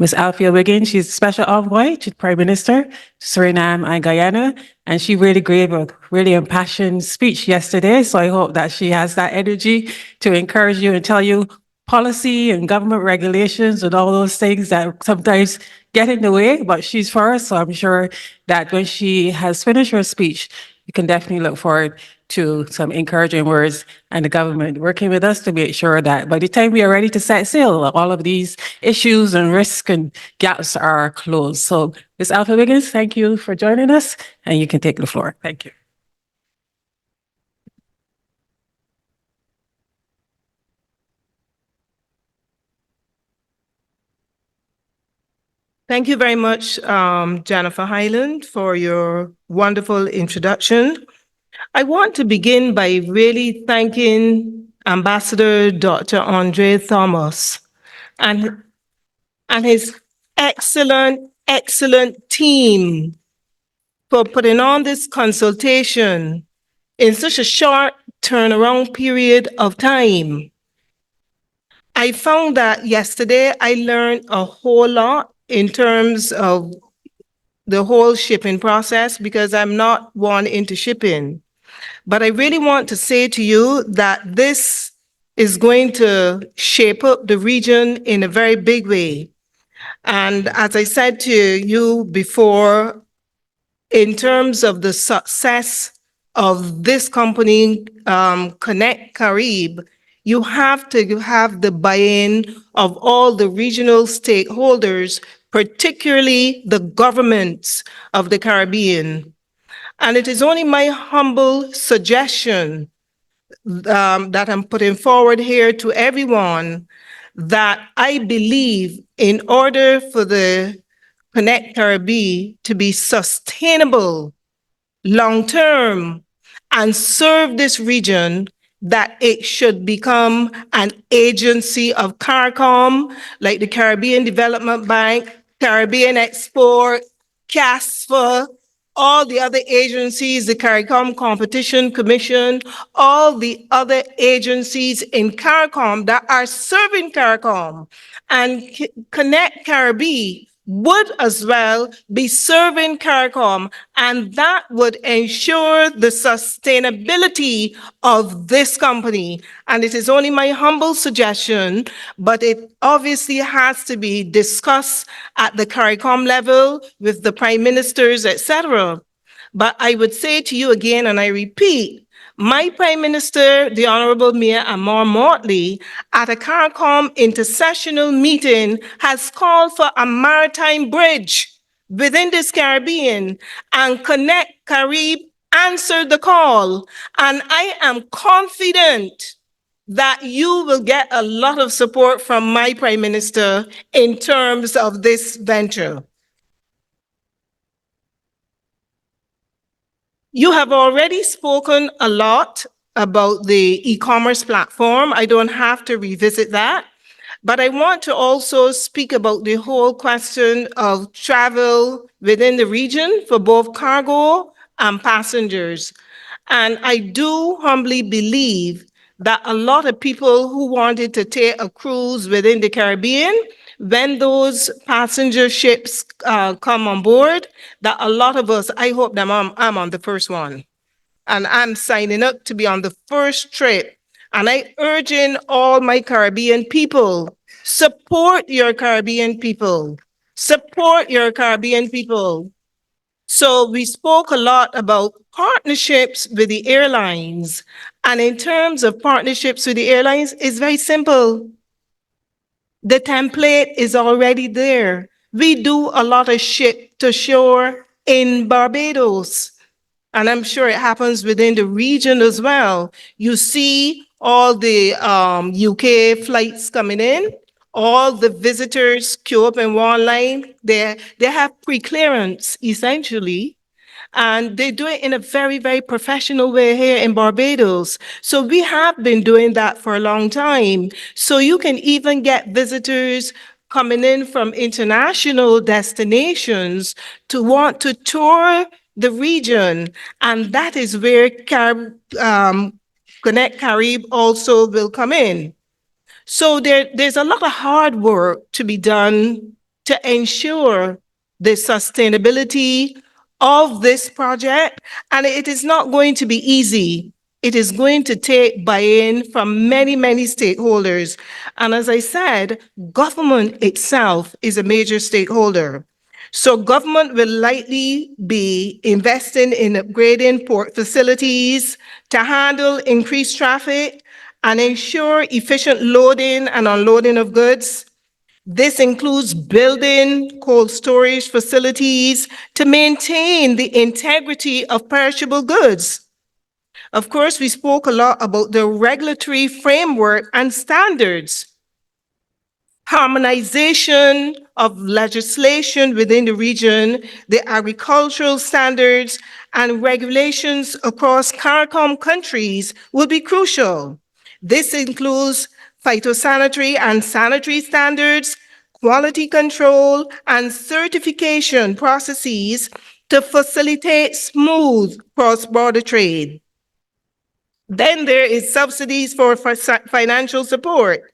Ms. Althea Wiggins. She's Special Envoy to the Prime Minister, Suriname and Guyana, and she really gave a really impassioned speech yesterday, so I hope that she has that energy to encourage you and tell you policy and government regulations and all those things that sometimes get in the way, but she's for us, so I'm sure that when she has finished her speech, you can definitely look forward to some encouraging words and the government working with us to make sure that by the time we are ready to set sail, all of these issues and risks and gaps are closed. So Ms. Althea Wiggins, thank you for joining us, and you can take the floor. Thank you. Thank you very much, Jennifer Highland, for your wonderful introduction. I want to begin by really thanking Ambassador Dr. Andre Thomas and his excellent team for putting on this consultation in such a short turnaround period of time. I found that yesterday I learned a whole lot in terms of the whole shipping process because I'm not one into shipping. But I really want to say to you that this is going to shape up the region in a very big way. And as I said to you before, in terms of the success of this company, Connect Caribe, you have to have the buy-in of all the regional stakeholders, particularly the governments of the Caribbean. And it is only my humble suggestion that I'm putting forward here to everyone that I believe in order for the Connect Caribe to be sustainable long-term and serve this region, that it should become an agency of CARICOM, like the Caribbean Development Bank, Caribbean Export, CASFA, all the other agencies, the CARICOM Competition Commission, all the other agencies in CARICOM that are serving CARICOM. And Connect Caribe would as well be serving CARICOM, and that would ensure the sustainability of this company. And it is only my humble suggestion, but it obviously has to be discussed at the CARICOM level with the prime ministers, etc. But I would say to you again, and I repeat, my Prime Minister, the Honorable Mayor Amor Mortley, at a CARICOM intersessional meeting has called for a maritime bridge within this Caribbean, and Connect Caribe answered the call. And I am confident that you will get a lot of support from my Prime Minister in terms of this venture. You have already spoken a lot about the e-commerce platform. I don't have to revisit that, but I want to also speak about the whole question of travel within the region for both cargo and passengers. And I do humbly believe that a lot of people who wanted to take a cruise within the Caribbean, when those passenger ships come on board, that a lot of us, I hope that I'm on the first one. And I'm signing up to be on the first trip. And I urge in all my Caribbean people, support your Caribbean people. Support your Caribbean people. So we spoke a lot about partnerships with the airlines. And in terms of partnerships with the airlines, it's very simple. The template is already there. We do a lot of ship to shore in Barbados. And I'm sure it happens within the region as well. You see all the UK flights coming in, all the visitors queue up in one line. They have pre-clearance, essentially. And they do it in a very, very professional way here in Barbados. So we have been doing that for a long time. So you can even get visitors coming in from international destinations to want to tour the region. And that is where Connect Caribe also will come in. So there's a lot of hard work to be done to ensure the sustainability of this project. And it is not going to be easy. It is going to take buy-in from many, many stakeholders. And as I said, government itself is a major stakeholder. So government will likely be investing in upgrading port facilities to handle increased traffic and ensure efficient loading and unloading of goods. This includes building cold storage facilities to maintain the integrity of perishable goods. Of course, we spoke a lot about the regulatory framework and standards. Harmonization of legislation within the region, the agricultural standards and regulations across CARICOM countries will be crucial. This includes phytosanitary and sanitary standards, quality control, and certification processes to facilitate smooth cross-border trade. Then there is subsidies for financial support,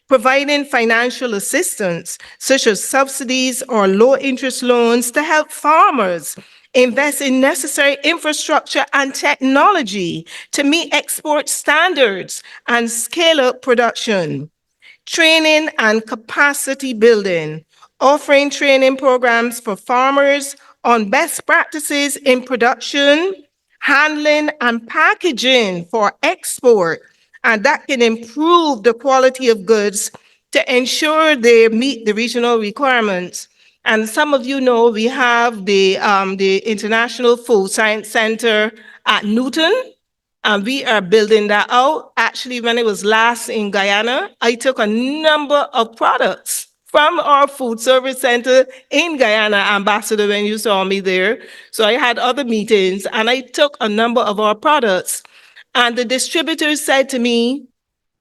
providing financial assistance, such as subsidies or low-interest loans to help farmers invest in necessary infrastructure and technology to meet export standards and scale up production. Training and capacity building, offering training programs for farmers on best practices in production, handling, and packaging for export. And that can improve the quality of goods to ensure they meet the regional requirements. And some of you know we have the International Food Science Center at Newton, and we are building that out. Actually, when I was last in Guyana, I took a number of products from our food service center in Guyana, Ambassador, when you saw me there. So I had other meetings and I took a number of our products. And the distributor said to me,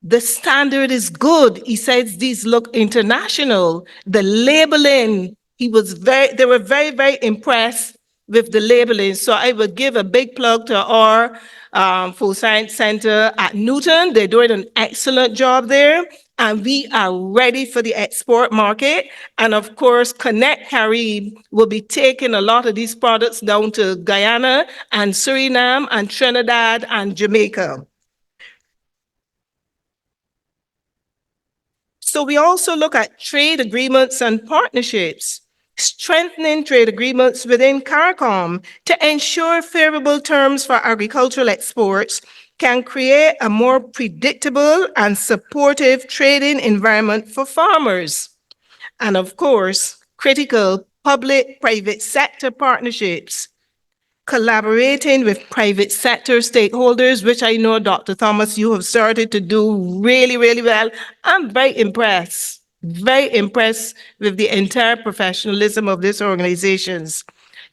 the standard is good. He says these look international. The labeling, they were very, very impressed with the labeling. So I would give a big plug to our Food Science Center at Newton. They're doing an excellent job there. And we are ready for the export market. And of course, Connect Caribe will be taking a lot of these products down to Guyana and Suriname and Trinidad and Jamaica. So we also look at trade agreements and partnerships, strengthening trade agreements within CARICOM to ensure favorable terms for agricultural exports can create a more predictable and supportive trading environment for farmers. And of course, critical public-private sector partnerships, collaborating with private sector stakeholders, which I know, Dr. Thomas, you have started to do really, really well. I'm very impressed with the entire professionalism of these organizations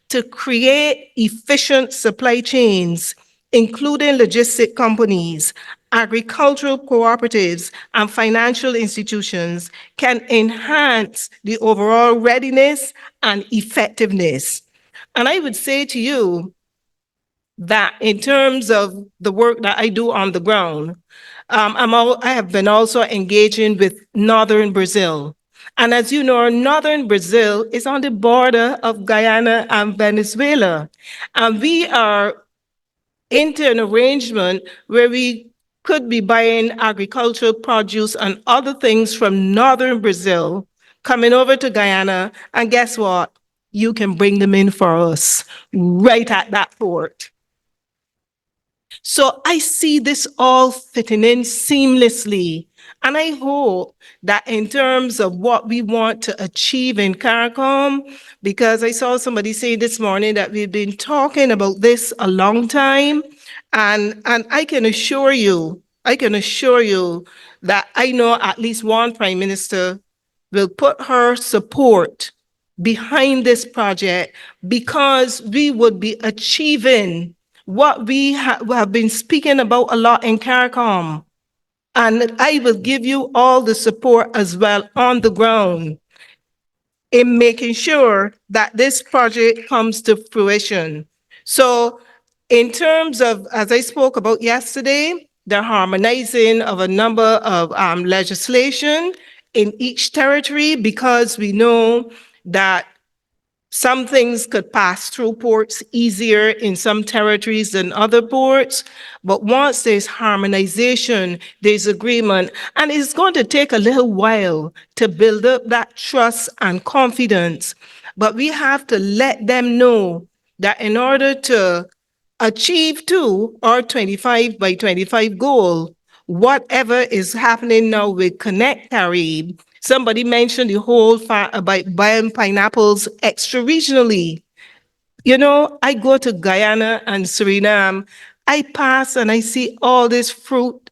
to create efficient supply chains, including logistic companies, agricultural cooperatives, and financial institutions can enhance the overall readiness and effectiveness. And I would say to you that in terms of the work that I do on the ground, I have been also engaging with Northern Brazil. And as you know, Northern Brazil is on the border of Guyana and Venezuela. And we are into an arrangement where we could be buying agricultural produce and other things from Northern Brazil, coming over to Guyana, and guess what? You can bring them in for us right at that port. So I see this all fitting in seamlessly. And I hope that in terms of what we want to achieve in CARICOM, because I saw somebody say this morning that we've been talking about this a long time, and I can assure you that I know at least one Prime Minister will put her support behind this project, because we would be achieving what we have been speaking about a lot in CARICOM. And I will give you all the support as well on the ground in making sure that this project comes to fruition. So in terms of, as I spoke about yesterday, the harmonizing of a number of legislation in each territory, because we know that some things could pass through ports easier in some territories than other ports. But once there's harmonization, there's agreement, and it's going to take a little while to build up that trust and confidence. But we have to let them know that in order to achieve our 25 by 25 goal, whatever is happening now with Connect Caribe, somebody mentioned the whole about buying pineapples extra regionally. You know, I go to Guyana and Suriname, I pass and I see all this fruit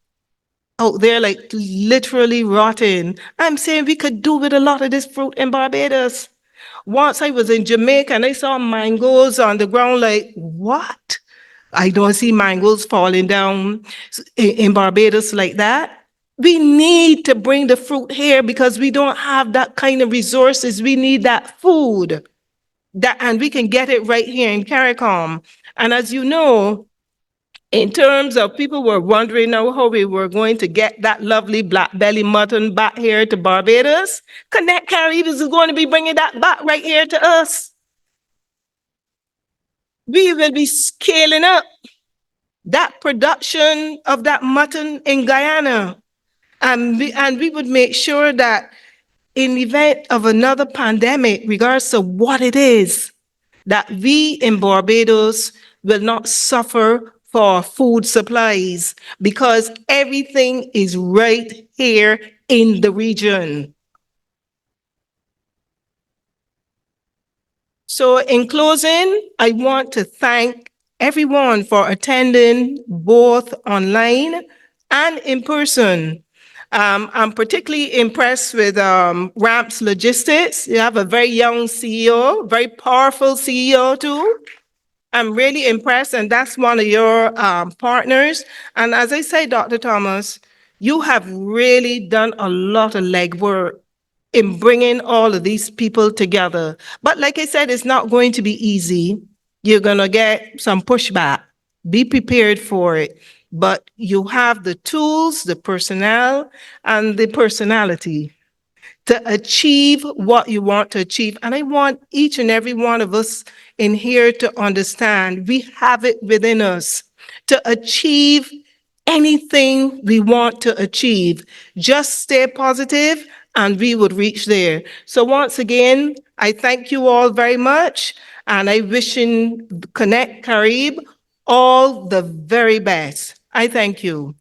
out there, like literally rotting. I'm saying we could do with a lot of this fruit in Barbados. Once I was in Jamaica and I saw mangoes on the ground, like, what? I don't see mangoes falling down in Barbados like that. We need to bring the fruit here because we don't have that kind of resources. We need that food, and we can get it right here in CARICOM. And as you know, in terms of people were wondering now how we were going to get that lovely black belly mutton back here to Barbados, Connect Caribe is going to be bringing that back right here to us. We will be scaling up that production of that mutton in Guyana. And we would make sure that in the event of another pandemic, regardless of what it is, that we in Barbados will not suffer for food supplies because everything is right here in the region. So in closing, I want to thank everyone for attending both online and in person. I'm particularly impressed with Ramps Logistics. You have a very young CEO, very powerful CEO too. I'm really impressed, and that's one of your partners. And as I say, Dr. Thomas, you have really done a lot of legwork in bringing all of these people together. But like I said, it's not going to be easy. You're going to get some pushback. Be prepared for it. But you have the tools, the personnel, and the personality to achieve what you want to achieve. And I want each and every one of us in here to understand we have it within us to achieve anything we want to achieve. Just stay positive and we would reach there. So once again, I thank you all very much, and I wish in Connect Caribe all the very best. I thank you.